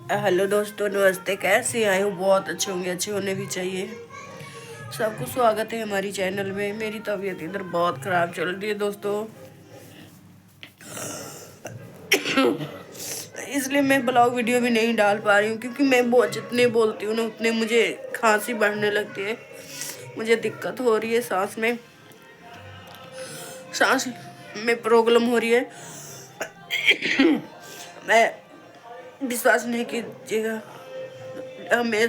Hello दोस्तों, नमस्ते। कैसे आए हो? बहुत अच्छे होंगे, अच्छे होने भी चाहिए। सबको स्वागत है हमारी चैनल में। मेरी तबीयत इधर बहुत ख़राब चल रही है दोस्तों, इसलिए मैं ब्लॉग वीडियो भी नहीं डाल पा रही हूँ, क्योंकि मैं बहुत जितने बोलती हूँ ना उतने मुझे खांसी बढ़ने लगती है। मुझे दिक्कत हो रही है, सांस में प्रॉब्लम हो रही है। मैं विश्वास नहीं कीजिएगा, हमें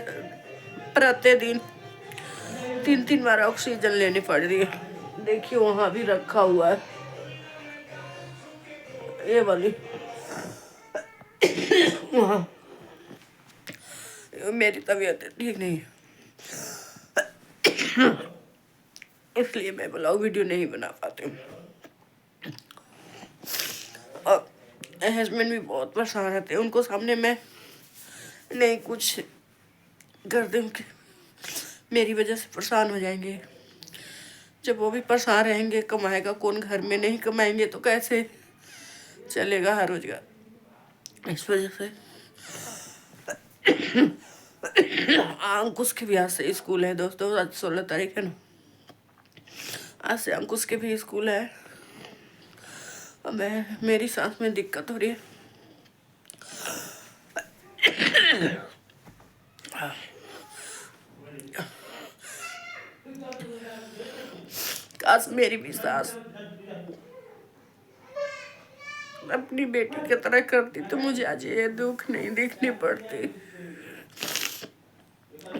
प्रतिदिन 3 बार ऑक्सीजन लेनी पड़ रही है। देखिए वहां भी रखा हुआ है ये वाली, वहाँ। मेरी तबीयत ठीक नहीं है, इसलिए मैं ब्लॉग वीडियो नहीं बना पाती हूँ। और हस्बैंड भी बहुत परेशान रहते हैं, उनको सामने मैं नहीं कुछ कर दूँ कि मेरी वजह से परेशान हो जाएंगे। जब वो भी परेशान रहेंगे, कमाएगा कौन घर में? नहीं कमाएंगे तो कैसे चलेगा हर रोजगार? इस वजह से अंकुश के भी आज से स्कूल है दोस्तों। आज 16 तारीख है ना, आज से अंकुश के भी स्कूल है। मेरी सांस में दिक्कत हो रही है। काश मेरी भी सांस अपनी बेटी की तरह करती तो मुझे आज ये दुख नहीं देखने पड़ते।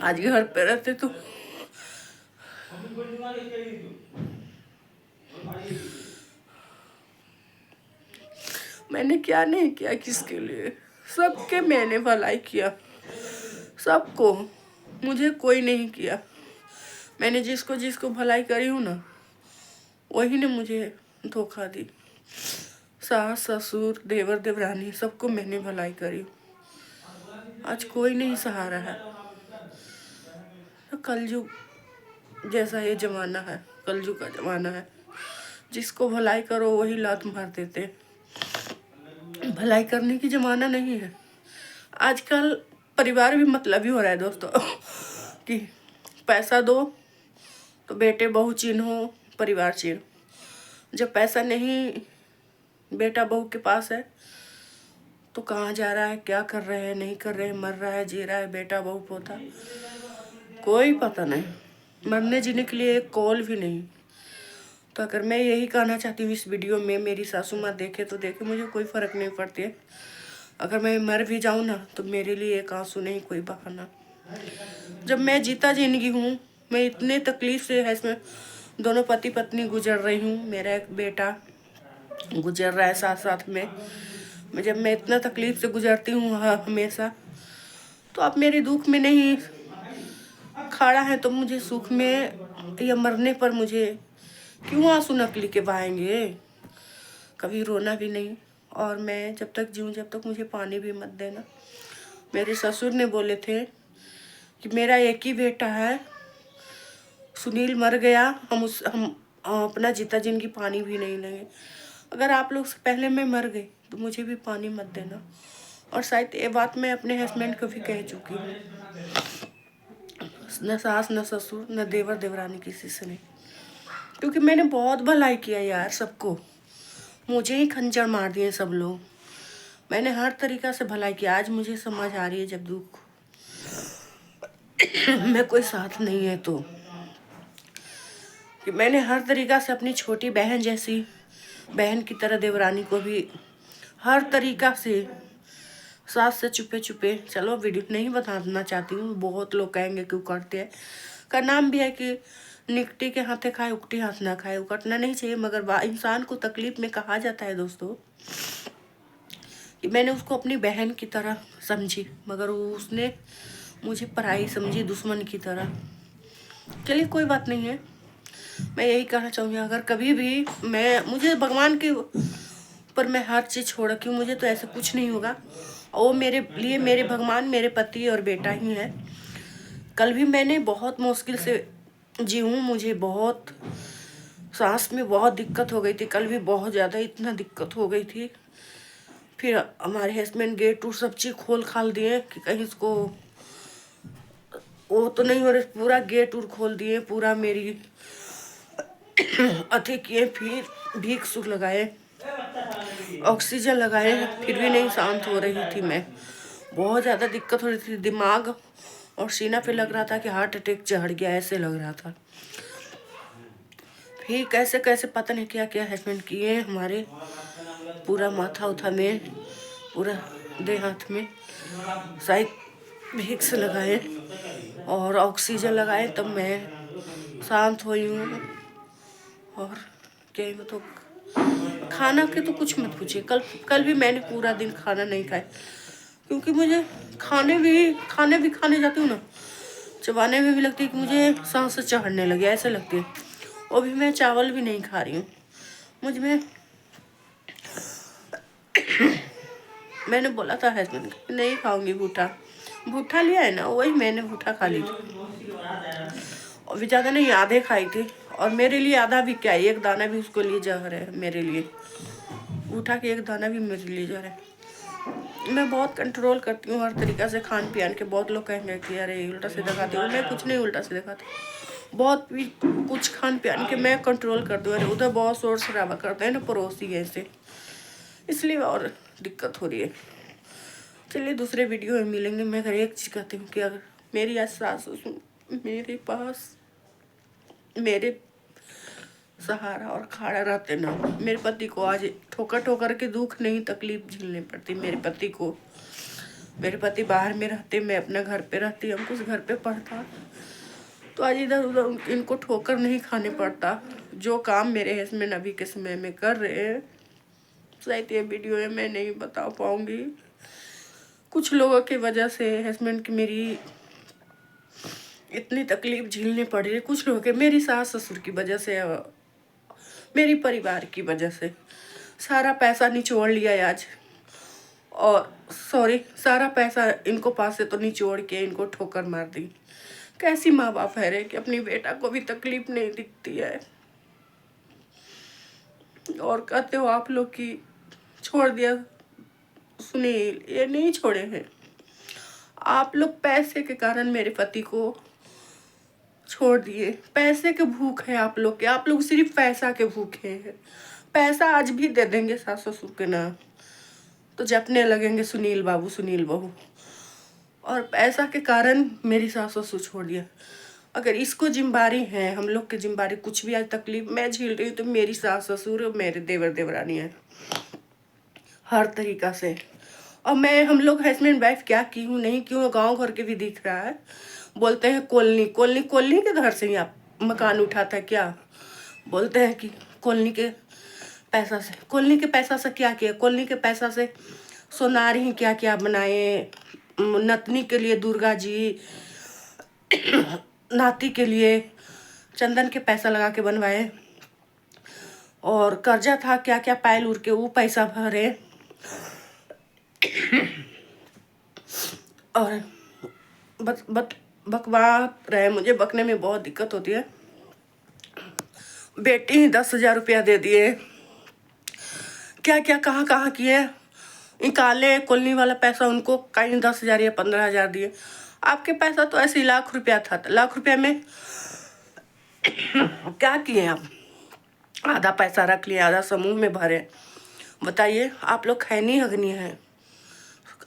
आज घर पे रहते तो मैंने क्या नहीं किया किसके लिए? सबके मैंने भलाई किया, सबको। मुझे कोई नहीं किया। मैंने जिसको जिसको भलाई करी हूँ ना, वही ने मुझे धोखा दी। सास ससुर देवर देवरानी सबको मैंने भलाई करी। आज कोई नहीं सहारा है। कलयुग जैसा ये जमाना है, कलयुग का जमाना है। जिसको भलाई करो वही लात मार देते। भलाई करने की जमाना नहीं है आजकल। परिवार भी मतलबी हो रहा है दोस्तों, कि पैसा दो तो बेटे बहू चिन्हो, परिवार चिन्ह। जब पैसा नहीं बेटा बहू के पास है तो कहाँ जा रहा है, क्या कर रहे हैं, नहीं कर रहे हैं, मर रहा है, जी रहा है बेटा बहू पोता, कोई पता नहीं। मरने जीने के लिए एक कॉल भी नहीं। तो अगर मैं यही कहना चाहती हूँ इस वीडियो में, मेरी सासू माँ देखे तो देखे, मुझे कोई फ़र्क नहीं पड़ती है। अगर मैं मर भी जाऊँ ना तो मेरे लिए एक आंसू नहीं कोई बहाना। जब मैं जीता जिंदगी हूँ, मैं इतने तकलीफ से है इसमें, दोनों पति पत्नी गुजर रही हूँ, मेरा एक बेटा गुजर रहा है साथ साथ में। जब मैं इतना तकलीफ से गुजरती हूँ हमेशा, तो आप मेरे दुख में नहीं खड़ा है तो मुझे सुख में या मरने पर मुझे क्यों आंसू नकली के बहाएंगे? कभी रोना भी नहीं। और मैं जब तक जीऊँ, जब तक मुझे पानी भी मत देना। मेरे ससुर ने बोले थे कि मेरा एक ही बेटा है, सुनील मर गया, हम अपना जीता जिंदगी पानी भी नहीं लेंगे। अगर आप लोग से पहले मैं मर गई तो मुझे भी पानी मत देना। और शायद ये बात मैं अपने हस्बैंड को भी कह चुकी हूँ। न सास न ससुर न देवर देवरानी किसी से नहीं, क्योंकि मैंने बहुत भलाई किया यार सबको। मुझे ही खंजर मार दिए सब लोग। मैंने हर तरीका से भलाई किया। आज मुझे समझ आ रही है जब दुख में कोई साथ नहीं है तो, कि मैंने हर तरीका से अपनी छोटी बहन जैसी बहन की तरह देवरानी को भी हर तरीका से सास से छुपे छुपे, चलो वीडियो नहीं बताना चाहती हूँ, बहुत लोग कहेंगे क्यों करते हैं। का नाम भी है कि निकटी के हाथे खाए उकटी हाथ ना खाए। उकटना नहीं चाहिए, मगर इंसान को तकलीफ में कहा जाता है दोस्तों कि मैंने उसको अपनी बहन की तरह समझी, मगर उसने मुझे पराई समझी, दुश्मन की तरह। चलिए कोई बात नहीं है। मैं यही कहना चाहूँगी, अगर कभी भी मुझे भगवान के पर मैं हर चीज़ छोड़ रखी हूँ, मुझे तो ऐसे कुछ नहीं होगा। और वो मेरे लिए मेरे भगवान मेरे पति और बेटा ही है। कल भी मैंने बहुत मुश्किल से जी हूँ, मुझे बहुत सांस में बहुत दिक्कत हो गई थी। कल भी बहुत ज़्यादा इतना दिक्कत हो गई थी फिर हमारे हस्बैंड गेट सब चीज़ खोल खाल दिए कि कहीं इसको वो तो नहीं हो रहे, पूरा गेट खोल दिए, पूरा मेरी अति किए, फिर भीख लगाए, ऑक्सीजन लगाए, फिर भी नहीं शांत हो रही थी मैं। बहुत ज़्यादा दिक्कत हो रही थी, दिमाग और सीना पे लग रहा था कि हार्ट अटैक चढ़ गया, ऐसे लग रहा था। फिर कैसे कैसे पता नहीं क्या क्या हस्बैंड किए हमारे, पूरा माथा उथा में, पूरा देह हाथ में शायद विक्स लगाए और ऑक्सीजन लगाए, तब मैं शांत हुई हूँ। और क्या तो खाना के तो कुछ मत पूछिए, कल भी मैंने पूरा दिन खाना नहीं खाया, क्योंकि मुझे खाने भी खाने जाती हूँ ना, चबाने में भी लगती है कि मुझे सांस चढ़ने लगे, ऐसे लगती है। और भी मैं चावल भी नहीं खा रही हूँ, मुझ में मैंने बोला था हस्बैंड को नहीं खाऊंगी, भूठा लिया है ना, वही मैंने भूठा खा ली थी, और भी ज़्यादा नहीं, आधे खाई थी। और मेरे लिए आधा भी क्या, एक दाना भी उसको लिए जहर है मेरे लिए, भूठा के एक दाना भी मेरे लिए जहर है। मैं बहुत कंट्रोल करती हूँ हर तरीक़ा से खान पियान के। बहुत लोग कहेंगे कि अरे उल्टा सीधा खाती हूँ, मैं कुछ नहीं उल्टा सीधा खाती, बहुत भी कुछ खान पियान के मैं कंट्रोल करती हूँ। अरे उधर बहुत शोर शराबा करते हैं ना पड़ोसी ऐसे, इसलिए और दिक्कत हो रही है। चलिए दूसरे वीडियो में मिलेंगे। मैं अगर एक चीज़ कहती हूँ कि अगर मेरी आज सास मेरे पास मेरे सहारा और खाड़ा रहते ना, मेरे पति को आज ठोकर ठोकर के दुख नहीं तकलीफ झेलनी पड़ती। मेरे पति को, मेरे पति बाहर में रहते, मैं अपने घर पे रहती, हम कुछ घर पे पढ़ता, तो आज इधर उधर इनको ठोकर नहीं खाने पड़ता। जो काम मेरे हस्बैंड अभी के समय में कर रहे हैं, शायद ये वीडियो में मैं नहीं बता पाऊँगी, कुछ लोगों की वजह से हस्बैंड की मेरी इतनी तकलीफ झेलनी पड़ रही है। कुछ लोगों के, मेरी सास ससुर की वजह से, मेरी परिवार की वजह से सारा पैसा निचोड़ लिया है आज। और सॉरी, सारा पैसा इनको पास से तो निचोड़ के इनको ठोकर मार दी। कैसी माँ बाप है रे कि अपनी बेटा को भी तकलीफ नहीं दिखती है। और कहते हो आप लोग की छोड़ दिया सुनील, ये नहीं छोड़े हैं आप लोग, पैसे के कारण मेरे पति को छोड़ दिए। पैसे के भूख है आप लोग के, आप लोग सिर्फ पैसा के भूखे हैं। पैसा आज भी दे देंगे सास ससुर के नाम, तो जपने लगेंगे सुनील बाबू सुनील बहू, और पैसा के कारण मेरी सास ससुर छोड़ दिया। अगर इसको जिम्मेदारी है, हम लोग की जिम्मेदारी, कुछ भी आज तकलीफ मैं झेल रही हूँ तो मेरी सास ससुर और मेरे देवर देवरानी है हर तरीक़ा से। और मैं, हम लोग हस्बैंड वाइफ क्या की हूँ नहीं क्यों, गांव घर के भी दिख रहा है। बोलते हैं कॉलोनी कॉलोनी कॉलोनी के घर से ही आप मकान उठाता है क्या, बोलते हैं कि कॉलोनी के पैसा से, कॉलोनी के पैसा से क्या किया, कॉलोनी के पैसा से सोनार ही क्या क्या बनाए, नतनी के लिए दुर्गा जी, नाती के लिए चंदन के पैसा लगा के बनवाए, और कर्जा था क्या क्या पायल उड़ के वो पैसा भरे। और बकवा रहे, मुझे बकने में बहुत दिक्कत होती है। बेटी 10,000 रुपया दे दिए, क्या क्या कहाँ कहाँ किए, निकाले कॉलोनी वाला पैसा उनको, कहीं 10,000 या 15,000 दिए। आपके पैसा तो ऐसे ही लाख रुपया था, लाख रुपया में क्या किए आप, आधा पैसा रख लिया, आधा समूह में भरे। बताइए, आप लोग खैनी हगनी है,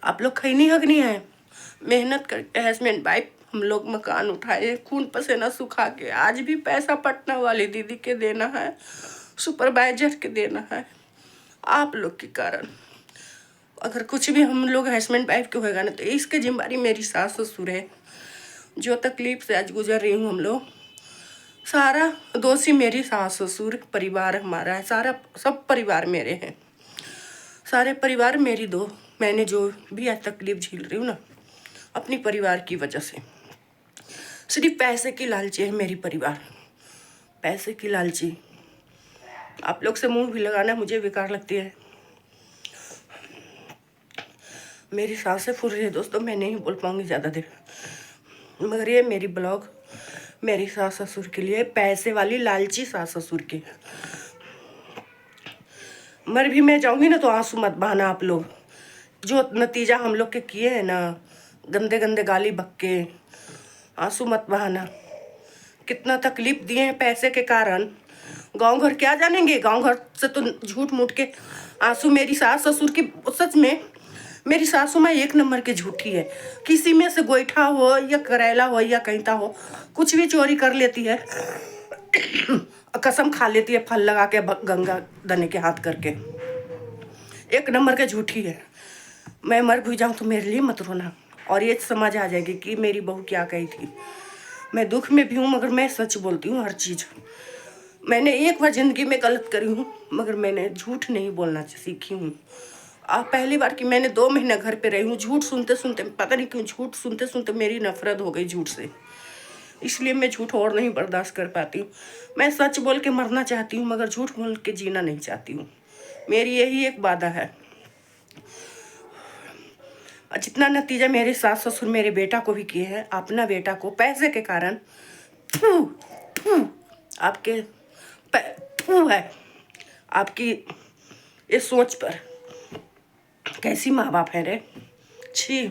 आप लोग खैनी हगनी है। मेहनत करके हस्बैंड वाइफ हम लोग मकान उठाए, खून पसीना सुखा के, आज भी पैसा पटना वाली दीदी के देना है, सुपरवाइजर के देना है, आप लोग के कारण। अगर कुछ भी हम लोग हस्बैंड वाइफ के होएगा ना, तो इसके जिम्मेदारी मेरी सास ससुर है। जो तकलीफ से आज गुजर रही हूँ हम लोग, सारा दोषी मेरी सास ससुर, परिवार हमारा है, सारा सब परिवार मेरे हैं, सारे परिवार मेरी दो। मैंने जो भी आज तकलीफ झेल रही हूँ ना, अपनी परिवार की वजह से। सिर्फ पैसे की लालची है मेरी परिवार, पैसे की लालची। आप लोग से मुंह भी लगाना मुझे बेकार लगती है। मेरी सांसें फूल रही है दोस्तों, मैं नहीं बोल पाऊँगी ज़्यादा देर, मगर ये मेरी ब्लॉग मेरी सास ससुर के लिए, पैसे वाली लालची सास ससुर के। मर भी मैं जाऊँगी ना तो आंसू मत बहाना आप लोग। जो नतीजा हम लोग के किए हैं ना, गंदे गंदे गाली बक के, आंसू मत बहाना। कितना तकलीफ दिए हैं पैसे के कारण। गांव घर क्या जानेंगे, गांव घर से तो झूठ मूठ के आंसू। मेरी सास ससुर की, सच में मेरी सासू माँ एक नंबर की झूठी है। किसी में से गोईठा हो या करेला हो या कैंता हो, कुछ भी चोरी कर लेती है। कसम खा लेती है फल लगा के, गंगा दने के हाथ करके। एक नंबर के झूठी है। मैं मर भी जाऊँ तो मेरे लिए मत रोना। और ये समझ आ जाएगी कि मेरी बहू क्या कही थी। मैं दुख में भी हूँ मगर मैं सच बोलती हूँ हर चीज़। मैंने एक बार ज़िंदगी में गलत करी हूँ मगर मैंने झूठ नहीं बोलना सीखी हूँ। पहली बार कि मैंने 2 महीने घर पे रही हूँ, झूठ सुनते सुनते, पता नहीं क्यों झूठ सुनते सुनते मेरी नफरत हो गई झूठ से। इसलिए मैं झूठ और नहीं बर्दाश्त कर पाती हूँ। मैं सच बोल के मरना चाहती हूँ मगर झूठ बोल के जीना नहीं चाहती हूँ। मेरी यही एक वादा है। जितना नतीजा मेरे सास ससुर मेरे बेटा को भी किए हैं, अपना बेटा को पैसे के कारण, थू थू आपके थू है आपकी ये सोच पर। कैसी माँ बाप है रे, छी।